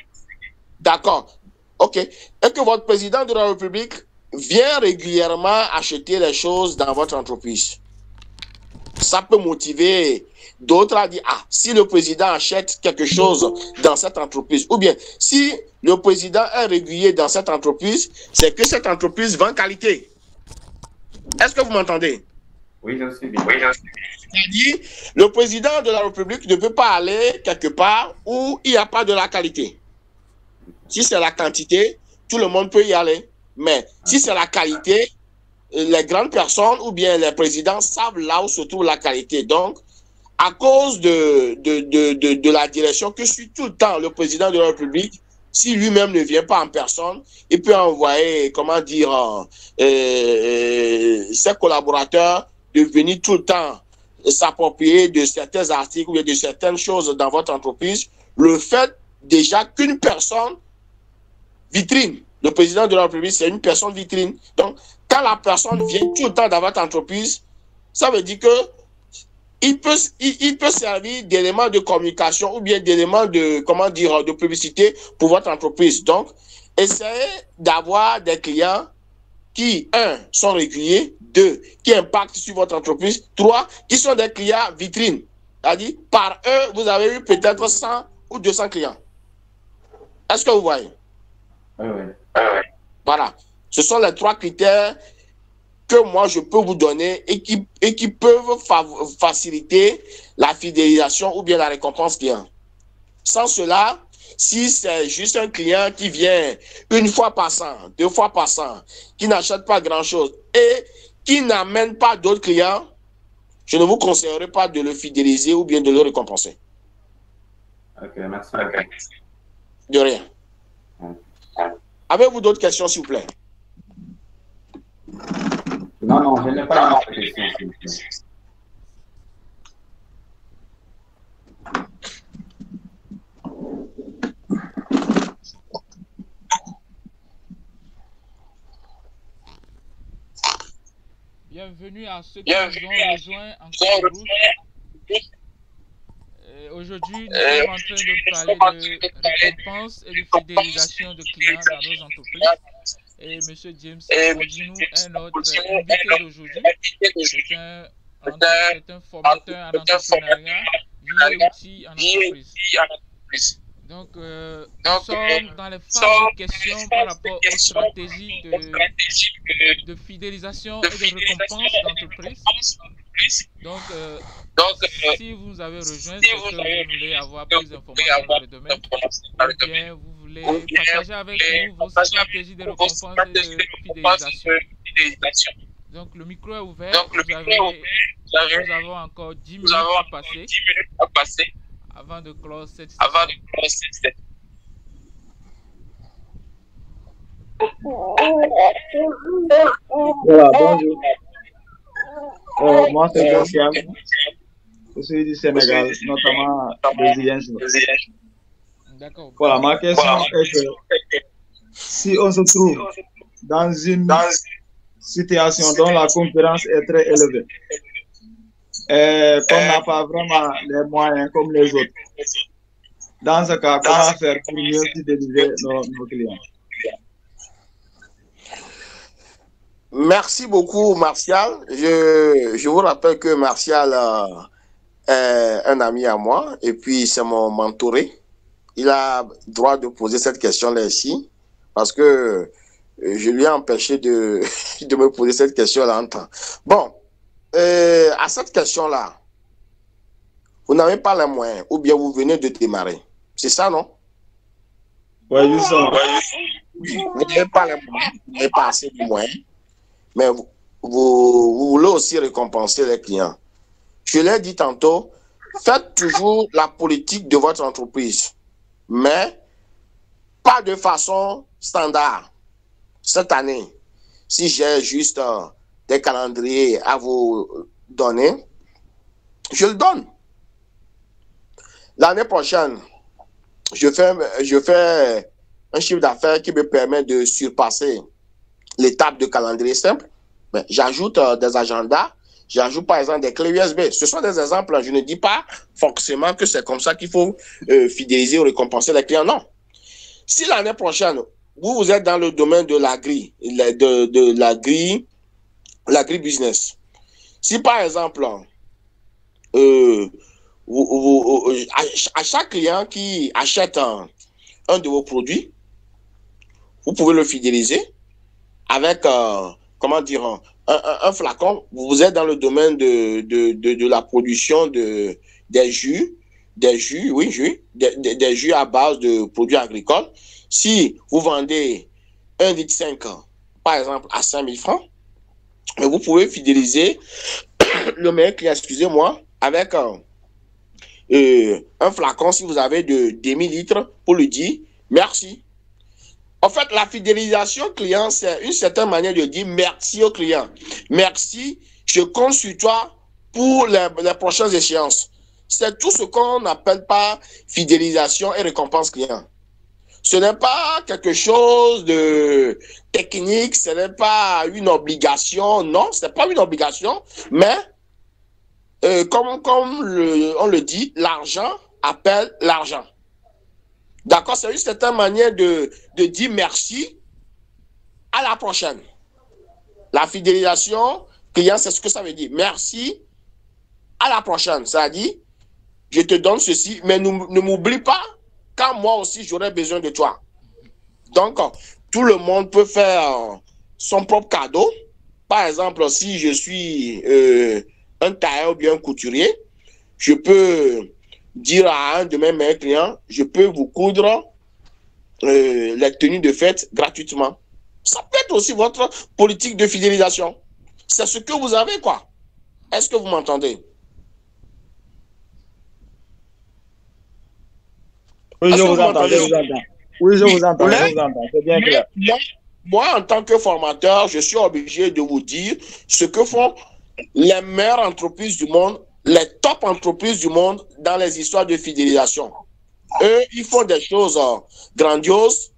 D'accord. OK. Et que votre président de la République vient régulièrement acheter les choses dans votre entreprise. Ça peut motiver d'autres à dire, ah, si le président achète quelque chose dans cette entreprise, ou bien si le président est régulier dans cette entreprise, c'est que cette entreprise vend qualité. Est-ce que vous m'entendez? Oui, je suis bien. C'est-à-dire, le président de la République ne peut pas aller quelque part où il n'y a pas de la qualité. Si c'est la quantité, tout le monde peut y aller. Mais si c'est la qualité, les grandes personnes ou bien les présidents savent là où se trouve la qualité. Donc, à cause de la direction que suit tout le temps le président de la République, si lui-même ne vient pas en personne, il peut envoyer, comment dire, ses collaborateurs de venir tout le temps s'approprier de certains articles ou de certaines choses dans votre entreprise. Le fait déjà qu'une personne vitrine, le président de la République, c'est une personne vitrine. Donc, quand la personne vient tout le temps dans votre entreprise, ça veut dire que il peut servir d'élément de communication ou bien d'élément de, comment dire, de publicité pour votre entreprise. Donc, essayez d'avoir des clients qui, 1, sont réguliers, 2, qui impactent sur votre entreprise, 3, qui sont des clients vitrines. C'est-à-dire, par eux, vous avez eu peut-être 100 ou 200 clients. Est-ce que vous voyez? Oui. Voilà. Ce sont les 3 critères que moi je peux vous donner et qui peuvent faciliter la fidélisation ou bien la récompense client. Sans cela, si c'est juste un client qui vient une fois par an, 2 fois par an, qui n'achète pas grand-chose et qui n'amène pas d'autres clients, je ne vous conseillerais pas de le fidéliser ou bien de le récompenser. Ok, merci. De rien. Avez-vous d'autres questions, s'il vous plaît? Non, je n'ai pas d'autres questions, s'il vous plaît. Bienvenue à ceux qui nous ont rejoints en cours de route. Aujourd'hui, nous sommes en train de parler de récompense et de fidélisation de clients dans nos entreprises. Et M. James nous un autre invité d'aujourd'hui. C'est un formateur en entrepreneuriat via outils en entreprise. Donc, nous sommes dans les phases de questions par rapport aux stratégies de fidélisation et de récompense d'entreprise. Donc, si vous nous avez rejoint, c'est que vous voulez avoir plus d'informations dans le domaine, ou bien vous voulez partager avec nous vos stratégies de récompense et de fidélisation. Donc, le micro est ouvert. Nous avons encore 10 minutes à passer avant de close cette session. Voilà, bonjour. Moi, c'est Josiane. Je suis du Sénégal, notamment de Ziguinchor. D'accord. Voilà, ma question est que si on se trouve dans une situation dont la concurrence est très élevée, et qu'on n'a pas vraiment les moyens comme les autres, dans ce cas, comment faire pour mieux fidéliser nos clients? Merci beaucoup, Martial. Je vous rappelle que Martial est un ami à moi et puis c'est mon mentoré. Il a droit de poser cette question-là ici parce que je lui ai empêché de, de me poser cette question-là en temps. Bon, à cette question-là, vous n'avez pas les moyens ou bien vous venez de démarrer. C'est ça, non? Oui, justement. Vous n'avez pas les moyens, vous n'avez pas assez de moyens, mais vous voulez aussi récompenser les clients. Je l'ai dit tantôt, faites toujours la politique de votre entreprise, mais pas de façon standard. Cette année, si j'ai juste des calendriers à vous donner, je le donne. L'année prochaine, je fais un chiffre d'affaires qui me permet de surpasser l'étape de calendrier simple. J'ajoute des agendas, j'ajoute par exemple des clés USB. Ce sont des exemples. Je ne dis pas forcément que c'est comme ça qu'il faut fidéliser ou récompenser les clients. Non. Si l'année prochaine, vous êtes dans le domaine de l'agri-business, si par exemple, à chaque client qui achète un de vos produits, vous pouvez le fidéliser avec, comment dire, un flacon. Vous êtes dans le domaine de la production des jus à base de produits agricoles. Si vous vendez 1,5 litre, par exemple, à 5 000 francs, vous pouvez fidéliser le meilleur client, excusez-moi, avec un flacon, si vous avez de demi-litre, pour lui dire merci. En fait, la fidélisation client, c'est une certaine manière de dire merci au client. Merci, je compte sur toi pour les prochaines échéances. C'est tout ce qu'on n'appelle pas fidélisation et récompense client. Ce n'est pas quelque chose de technique, ce n'est pas une obligation, non, ce n'est pas une obligation, mais comme on le dit, l'argent appelle l'argent. D'accord, c'est une certaine manière de dire merci, à la prochaine. La fidélisation client, c'est ce que ça veut dire. Merci, à la prochaine. Ça dit, je te donne ceci, mais ne m'oublie pas quand moi aussi j'aurai besoin de toi. Donc, tout le monde peut faire son propre cadeau. Par exemple, si je suis un tailleur ou bien un couturier, je peux dire à un de mes meilleurs clients, je peux vous coudre les tenues de fête gratuitement. Ça peut être aussi votre politique de fidélisation. C'est ce que vous avez, quoi. Est-ce que vous m'entendez? Oui, je vous entends. Oui, je vous entends. C'est bien clair. Moi, en tant que formateur, je suis obligé de vous dire ce que font les meilleures entreprises du monde, les top entreprises du monde dans les histoires de fidélisation. Eux, ils font des choses grandioses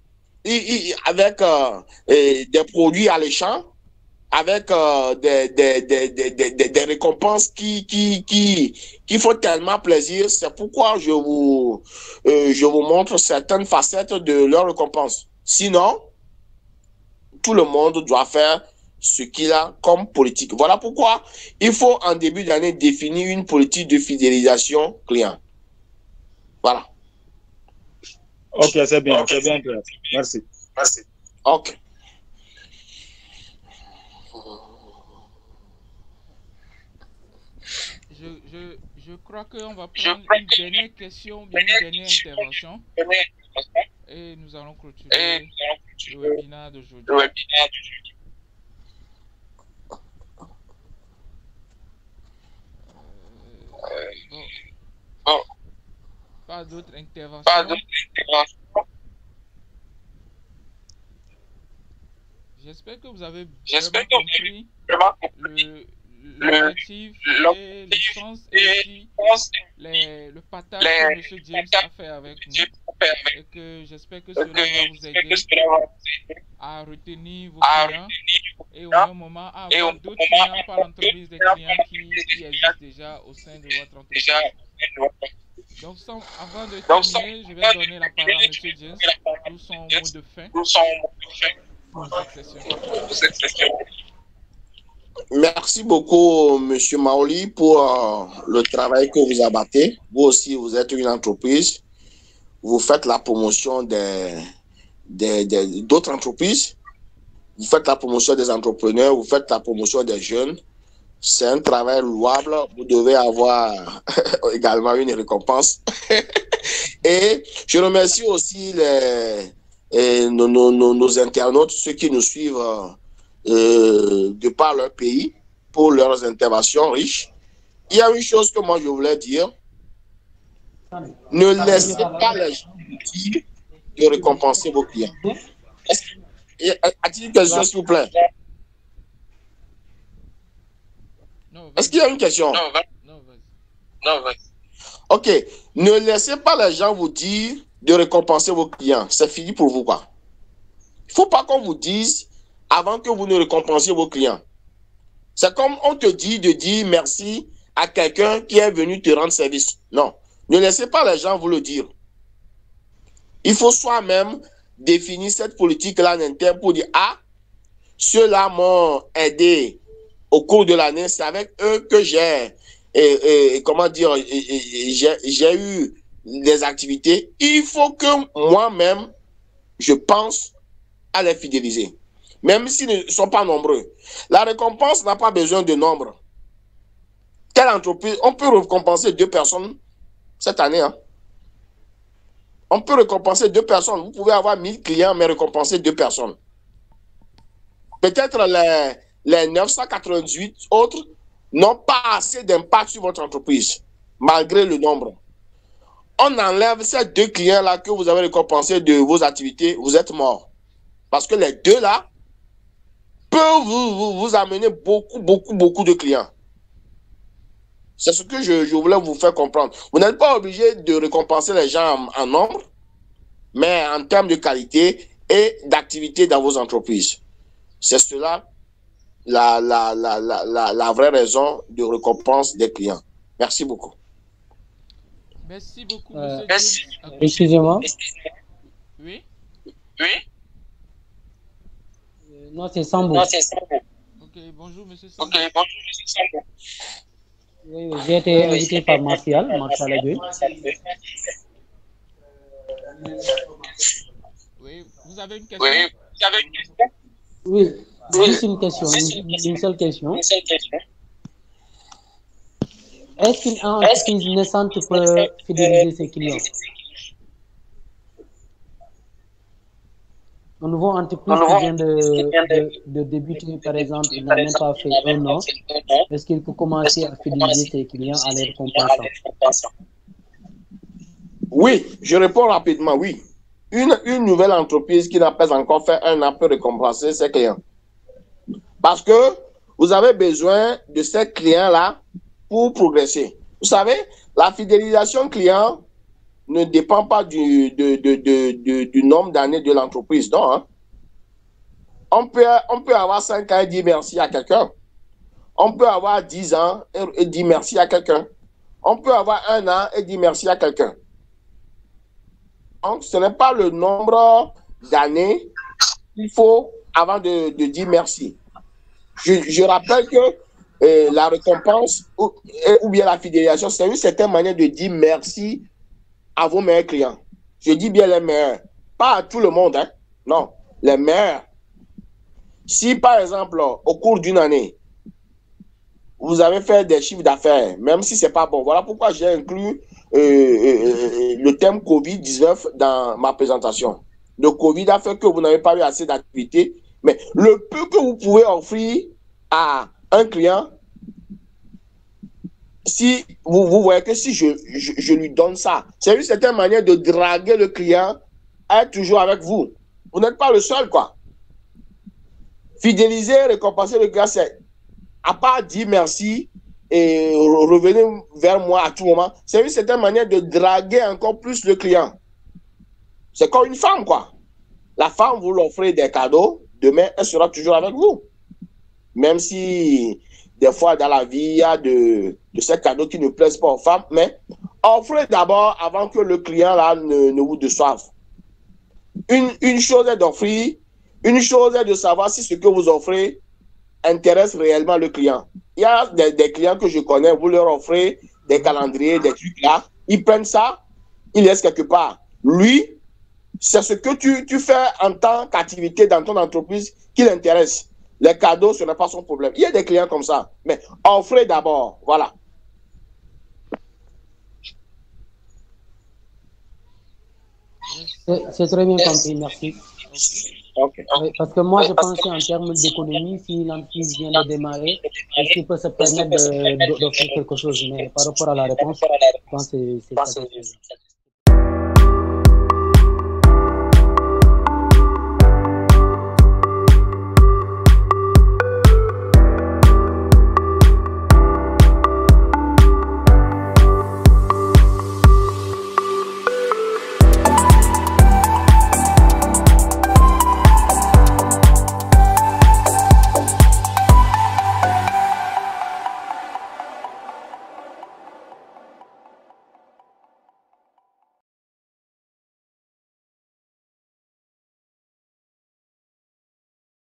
avec des produits alléchants, avec des récompenses qui font tellement plaisir. C'est pourquoi je vous montre certaines facettes de leurs récompenses. Sinon, tout le monde doit faire ce qu'il a comme politique. Voilà pourquoi il faut en début d'année définir une politique de fidélisation client. Voilà. Ok, c'est bien clair. Merci. Ok. Je crois qu'on va prendre une dernière question, bien une dernière intervention. Et nous allons clôturer le webinaire d'aujourd'hui. Pas d'autres interventions. J'espère que vous avez vraiment compris l'objectif et le sens et aussi le partage que M. James a fait avec nous. et que j'espère que cela va vous aider à retenir vos clients et au même moment à avoir d'autres clients par l'entreprise des clients qui existent déjà au sein de votre entreprise. Donc, avant de terminer, je vais donner la parole à M. James pour son mot de fin pour cette session. Merci beaucoup, M. Maoli, pour le travail que vous abattez. Vous aussi, vous êtes une entreprise. Vous faites la promotion d'autres entreprises. Vous faites la promotion des entrepreneurs. Vous faites la promotion des jeunes. C'est un travail louable. Vous devez avoir également une récompense. Et je remercie aussi nos internautes, ceux qui nous suivent de par leur pays, pour leurs interventions riches. Il y a une chose que moi je voulais dire. Ne laissez pas les gens dire de récompenser vos clients. A-t-il une question, s'il vous plaît? Est-ce qu'il y a une question? Non, vas-y. Ok. Ne laissez pas les gens vous dire de récompenser vos clients. C'est fini pour vous, quoi. Il ne faut pas qu'on vous dise avant que vous ne récompensiez vos clients. C'est comme on te dit de dire merci à quelqu'un qui est venu te rendre service. Non. Ne laissez pas les gens vous le dire. Il faut soi-même définir cette politique-là en interne pour dire, ah, ceux-là m'ont aidé au cours de l'année, c'est avec eux que j'ai eu des activités. Il faut que moi-même, je pense à les fidéliser. Même s'ils ne sont pas nombreux. La récompense n'a pas besoin de nombre. Quelle entreprise? On peut récompenser 2 personnes cette année. Hein? On peut récompenser 2 personnes. Vous pouvez avoir 1000 clients, mais récompenser 2 personnes. Peut-être les 998 autres n'ont pas assez d'impact sur votre entreprise, malgré le nombre. On enlève ces 2 clients-là que vous avez récompensés de vos activités, vous êtes mort. Parce que les 2 là peuvent vous amener beaucoup de clients. C'est ce que je voulais vous faire comprendre. Vous n'êtes pas obligé de récompenser les gens en nombre, mais en termes de qualité et d'activité dans vos entreprises. C'est cela la vraie raison de récompense des clients. Merci beaucoup. Merci beaucoup, monsieur James. Excusez-moi. Oui? Non, c'est Sambo. Ok, bonjour, monsieur Sambo. Oui, j'ai été invité par Martial Aguirre. Oui, vous avez une question? Oui, juste une question, une seule question. Est-ce qu'une entreprise naissante peut fidéliser ses clients? Une nouvelle entreprise qui vient de débuter, par exemple, il n'a même pas fait 1 an. Est-ce qu'il peut commencer à fidéliser ses clients en les récompensant? Oui, je réponds rapidement, oui. Une nouvelle entreprise qui n'a pas encore fait 1 an peut récompenser ses clients. Parce que vous avez besoin de ces clients-là pour progresser. Vous savez, la fidélisation client ne dépend pas du nombre d'années de l'entreprise, non. Hein? On peut avoir 5 ans et dire merci à quelqu'un. On peut avoir 10 ans et dire merci à quelqu'un. On peut avoir 1 an et dire merci à quelqu'un. Donc, ce n'est pas le nombre d'années qu'il faut avant de dire merci. Je rappelle que la récompense ou bien la fidélisation, c'est une certaine manière de dire merci à vos meilleurs clients. Je dis bien les meilleurs. Pas à tout le monde, hein? Non, les meilleurs. Si, par exemple, au cours d'une année, vous avez fait des chiffres d'affaires, même si ce n'est pas bon. Voilà pourquoi j'ai inclus le thème COVID-19 dans ma présentation. Le Covid a fait que vous n'avez pas eu assez d'activité, mais le peu que vous pouvez offrir à un client, si vous voyez que si je lui donne ça, c'est une certaine manière de draguer le client à être toujours avec vous. Vous n'êtes pas le seul, quoi. Fidéliser, récompenser le client, c'est à part dire merci et revenez vers moi à tout moment, c'est une certaine manière de draguer encore plus le client. C'est comme une femme, quoi. La femme, vous l'offrez des cadeaux, demain, elle sera toujours avec vous. Même si, des fois, dans la vie, il y a de ces cadeaux qui ne plaisent pas aux femmes, mais offrez d'abord avant que le client, là, ne vous déçoive. Une chose est d'offrir, une chose est de savoir si ce que vous offrez intéresse réellement le client. Il y a des clients que je connais, vous leur offrez des calendriers, des trucs là, ils prennent ça, ils laissent quelque part. Lui, c'est ce que tu fais en tant qu'activité dans ton entreprise qui l'intéresse. Les cadeaux, ce n'est pas son problème. Il y a des clients comme ça, mais offrez d'abord, voilà. C'est très bien compris, merci. Okay. Oui, parce que moi, je pensais en termes d'économie, si l'entreprise vient de démarrer, est-ce qu'il peut se permettre d'offrir quelque chose? Mais par rapport à la réponse, je pense que c'est ça.